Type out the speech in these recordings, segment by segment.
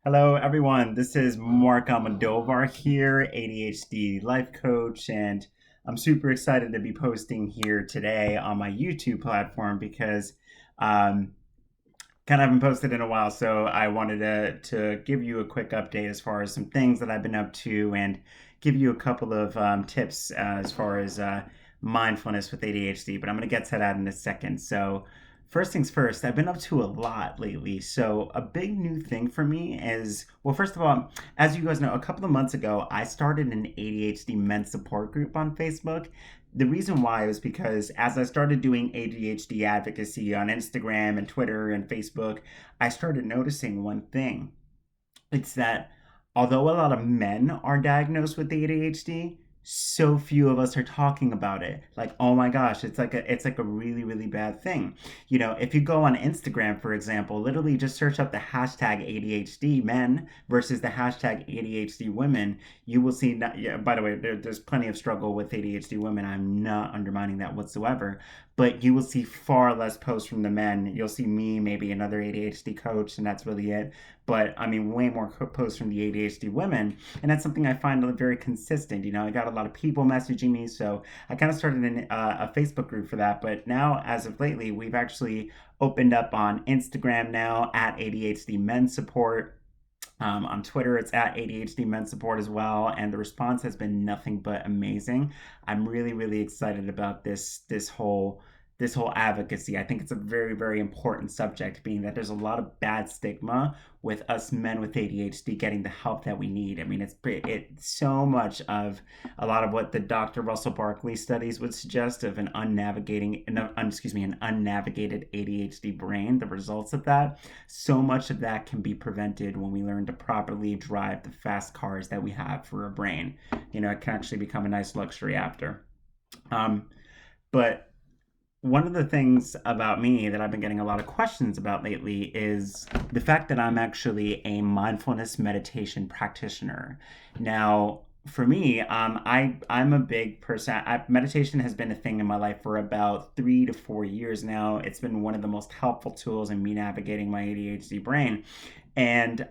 Hello, everyone. This is Mark Almodovar here, ADHD life coach, and I'm super excited to be posting here today on my YouTube platform because um, kind of haven't posted in a while. So I wanted to give you a quick update as far as some things that I've been up to and give you a couple of tips as far as mindfulness with ADHD. But I'm going to get to that in a second. So first things first, I've been up to a lot lately. So a big new thing for me is, well, first of all, as you guys know, a couple of months ago, I started an ADHD men's support group on Facebook. The reason why was because as I started doing ADHD advocacy on Instagram and Twitter and Facebook, I started noticing one thing. It's that although a lot of men are diagnosed with ADHD, so few of us are talking about it. Like, oh my gosh, it's like a really, really bad thing. If you go on Instagram, for example, literally just search up the hashtag ADHD men versus the hashtag ADHD women, you will see not, yeah, by the way, there's plenty of struggle with ADHD women. I'm not undermining that whatsoever. But you will see far less posts from the men. You'll see me, maybe another ADHD coach, and that's really it. But I mean, way more posts from the ADHD women, and that's something I find very consistent. I got a lot of people messaging me, so I kind of started a Facebook group for that. But now, as of lately, we've actually opened up on Instagram now at ADHD Men Support. On Twitter, it's at ADHD Men Support as well, and the response has been nothing but amazing. I'm really, really excited about this whole advocacy. I think it's a very, very important subject, being that there's a lot of bad stigma with us men with ADHD getting the help that we need. I mean, it's so much of a lot of what the Dr. Russell Barkley studies would suggest of an an unnavigated ADHD brain. The results of that, so much of that can be prevented when we learn to properly drive the fast cars that we have for a brain. It can actually become a nice luxury after. Um, but one of the things about me that I've been getting a lot of questions about lately is the fact that I'm actually a mindfulness meditation practitioner. Now, for me, I'm a big person. Meditation has been a thing in my life for about 3 to 4 years now. It's been one of the most helpful tools in me navigating my ADHD brain, and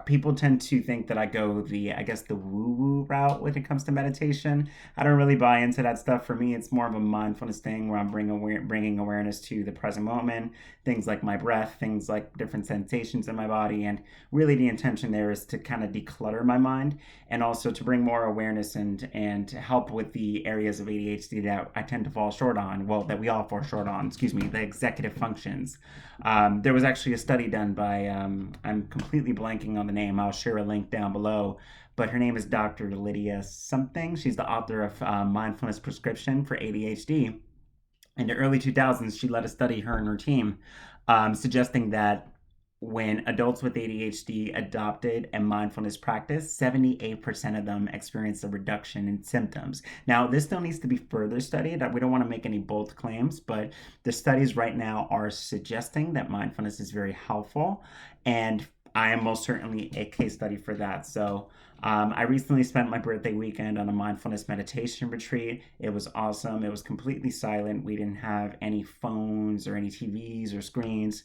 people tend to think that I go I guess, the woo woo route when it comes to meditation. I don't really buy into that stuff. For me, it's more of a mindfulness thing where I'm bringing awareness to the present moment, things like my breath, things like different sensations in my body. And really, the intention there is to kind of declutter my mind and also to bring more awareness and help with the areas of ADHD that I tend to fall short on. Well, that we all fall short on, excuse me, the executive functions. There was actually a study done by, I'm completely blanking on the name. I'll share a link down below. But her name is Dr. Lydia something. She's the author of Mindfulness Prescription for ADHD. In the early 2000s, she led a study, her and her team, suggesting that when adults with ADHD adopted a mindfulness practice, 78% of them experienced a reduction in symptoms. Now, this still needs to be further studied. We don't want to make any bold claims, but the studies right now are suggesting that mindfulness is very helpful. And I am most certainly a case study for that. So, I recently spent my birthday weekend on a mindfulness meditation retreat. It was awesome. It was completely silent. We didn't have any phones or any TVs or screens.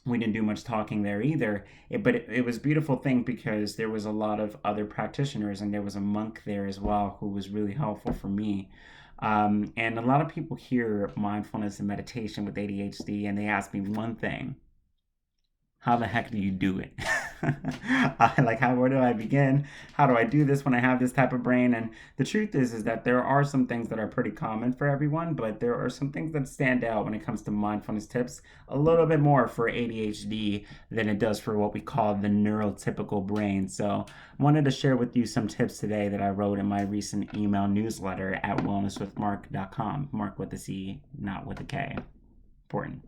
We didn't do much talking there either. But it was a beautiful thing because there was a lot of other practitioners, and there was a monk there as well who was really helpful for me. And a lot of people hear mindfulness and meditation with ADHD, and they ask me one thing: how the heck do you do it? Where do I begin? How do I do this when I have this type of brain? And the truth is that there are some things that are pretty common for everyone, but there are some things that stand out when it comes to mindfulness tips a little bit more for ADHD than it does for what we call the neurotypical brain. So I wanted to share with you some tips today that I wrote in my recent email newsletter at wellnesswithmark.com. Mark with a C, not with a K. Important.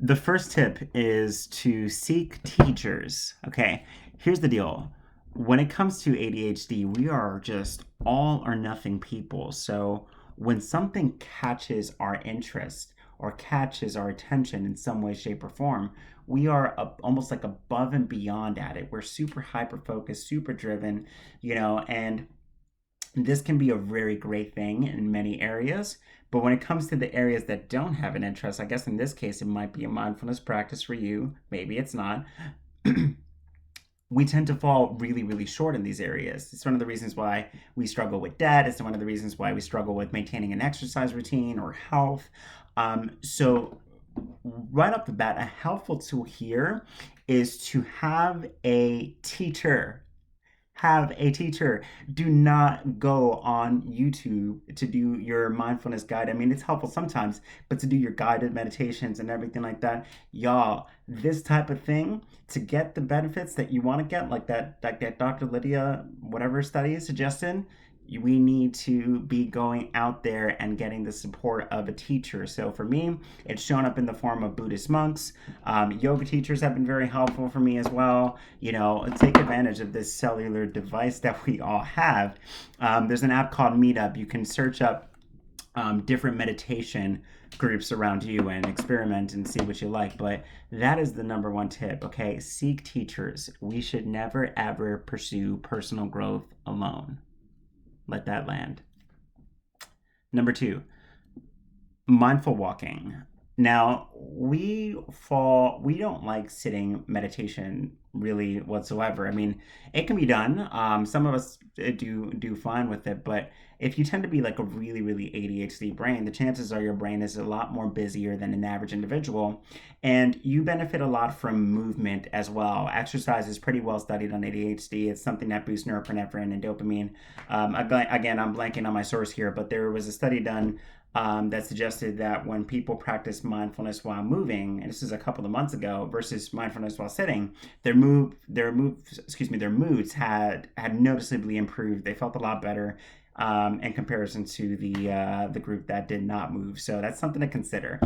The first tip is to seek teachers. Okay, here's the deal. When it comes to ADHD, we are just all or nothing people. So when something catches our interest or catches our attention in some way, shape, or form, we are almost like above and beyond at it. We're super hyper focused, super driven, and This can be a very great thing in many areas, but when it comes to the areas that don't have an interest, I guess in this case it might be a mindfulness practice for you, maybe it's not. We tend to fall really, really short in these areas. It's one of the reasons why we struggle with debt. It's one of the reasons why we struggle with maintaining an exercise routine or health. So, right off the bat, a helpful tool here is to have a teacher. Have a teacher. Do not go on YouTube to do your mindfulness guide. I mean, it's helpful sometimes, but to do your guided meditations and everything like that, y'all, this type of thing to get the benefits that you want to get, like that Dr. Lydia, whatever study is suggesting, we need to be going out there and getting the support of a teacher. So for me, it's shown up in the form of Buddhist monks. Yoga teachers have been very helpful for me as well. Take advantage of this cellular device that we all have. There's an app called Meetup. You can search up different meditation groups around you and experiment and see what you like. But that is the number one tip, okay? Seek teachers. We should never, ever pursue personal growth alone. Let that land. Number 2, mindful walking. Now, we don't like sitting meditation really whatsoever. I mean, it can be done. Some of us do fine with it, but if you tend to be like a really, really ADHD brain, the chances are your brain is a lot more busier than an average individual, and you benefit a lot from movement as well. Exercise is pretty well studied on ADHD. It's something that boosts norepinephrine and dopamine. Again, I'm blanking on my source here, but there was a study done that suggested that when people practice mindfulness while moving, and this is a couple of months ago, versus mindfulness while sitting, their moods had noticeably improved. They felt a lot better in comparison to the group that did not move. So that's something to consider.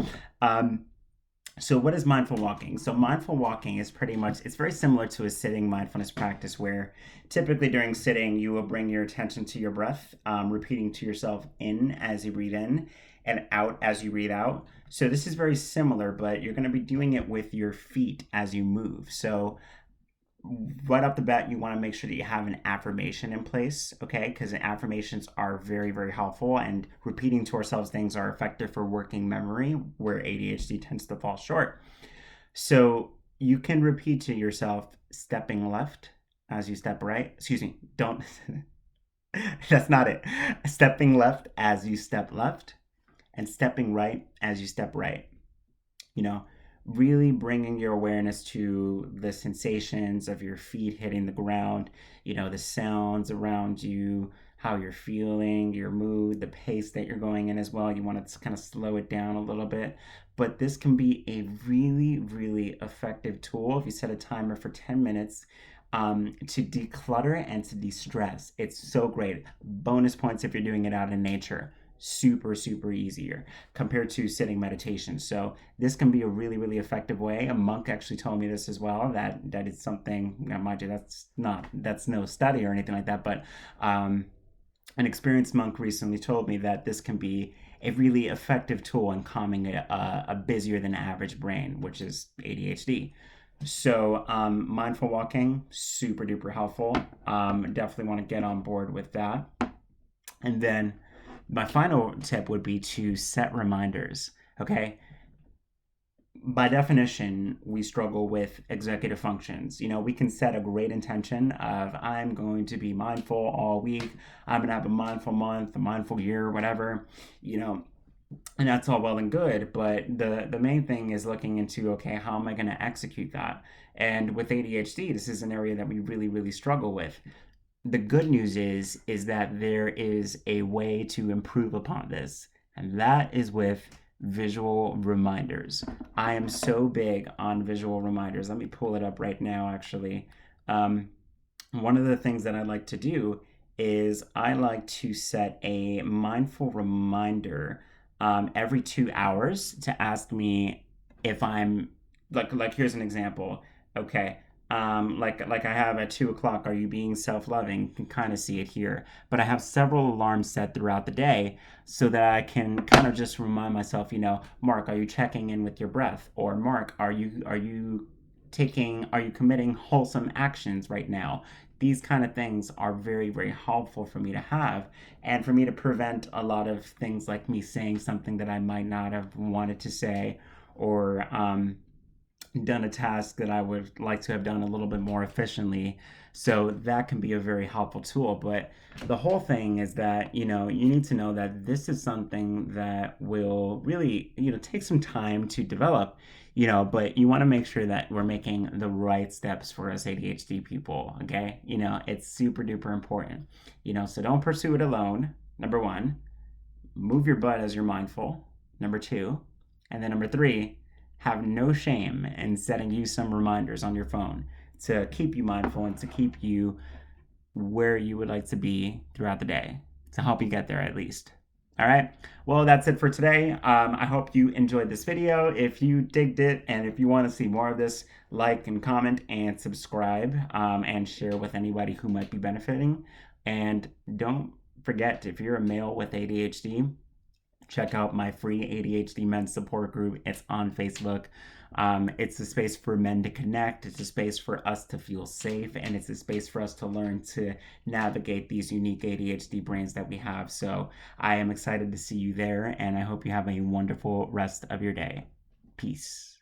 So what is mindful walking? So mindful walking is it's very similar to a sitting mindfulness practice where typically during sitting, you will bring your attention to your breath, repeating to yourself in as you breathe in and out as you breathe out. So this is very similar, but you're going to be doing it with your feet as you move. So right off the bat, you want to make sure that you have an affirmation in place, okay? Because affirmations are very, very helpful, and repeating to ourselves things are effective for working memory, where ADHD tends to fall short. So you can repeat to yourself, stepping left as you step right. Excuse me, don't, that's not it. Stepping left as you step left, and stepping right as you step right. Really bringing your awareness to the sensations of your feet hitting the ground, the sounds around you, how you're feeling, your mood, the pace that you're going in as well. You want to kind of slow it down a little bit. But this can be a really, really effective tool if you set a timer for 10 minutes to declutter and to de-stress. It's so great. Bonus points if you're doing it out in nature. Super, super easier compared to sitting meditation. So this can be a really, really effective way. A monk actually told me this as well, that is something, mind you, that's no study or anything like that, but an experienced monk recently told me that this can be a really effective tool in calming a busier than average brain, which is ADHD. So mindful walking, super duper helpful. Definitely want to get on board with that. And then my final tip would be to set reminders, okay? By definition, we struggle with executive functions. We can set a great intention of, I'm going to be mindful all week. I'm going to have a mindful month, a mindful year, whatever, and that's all well and good. But the main thing is looking into, okay, how am I going to execute that? And with ADHD, this is an area that we really, really struggle with. The good news is that there is a way to improve upon this, and that is with visual reminders. I am so big on visual reminders. Let me pull it up right now, actually. One of the things that I like to do is I like to set a mindful reminder every 2 hours to ask me if I'm, like here's an example. Okay, like I have at 2:00, are you being self-loving? You can kind of see it here. But I have several alarms set throughout the day so that I can kind of just remind myself, Mark, are you checking in with your breath? Or Mark, are you committing wholesome actions right now? these kind of things are very, very helpful for me to have, and for me to prevent a lot of things like me saying something that I might not have wanted to say, or done a task that I would like to have done a little bit more efficiently. So that can be a very helpful tool. But the whole thing is that, you need to know that this is something that will really, take some time to develop, but you want to make sure that we're making the right steps for us ADHD people. Okay. It's super duper important, so don't pursue it alone. Number one, move your butt as you're mindful. Number two, and then number three, have no shame in setting you some reminders on your phone to keep you mindful and to keep you where you would like to be throughout the day, to help you get there at least. All right. Well, that's it for today. I hope you enjoyed this video. If you digged it and if you want to see more of this, like and comment and subscribe, and share with anybody who might be benefiting. And don't forget, if you're a male with ADHD, check out my free ADHD men's support group. It's on Facebook. It's a space for men to connect. It's a space for us to feel safe, and it's a space for us to learn to navigate these unique ADHD brains that we have. So I am excited to see you there, and I hope you have a wonderful rest of your day. Peace.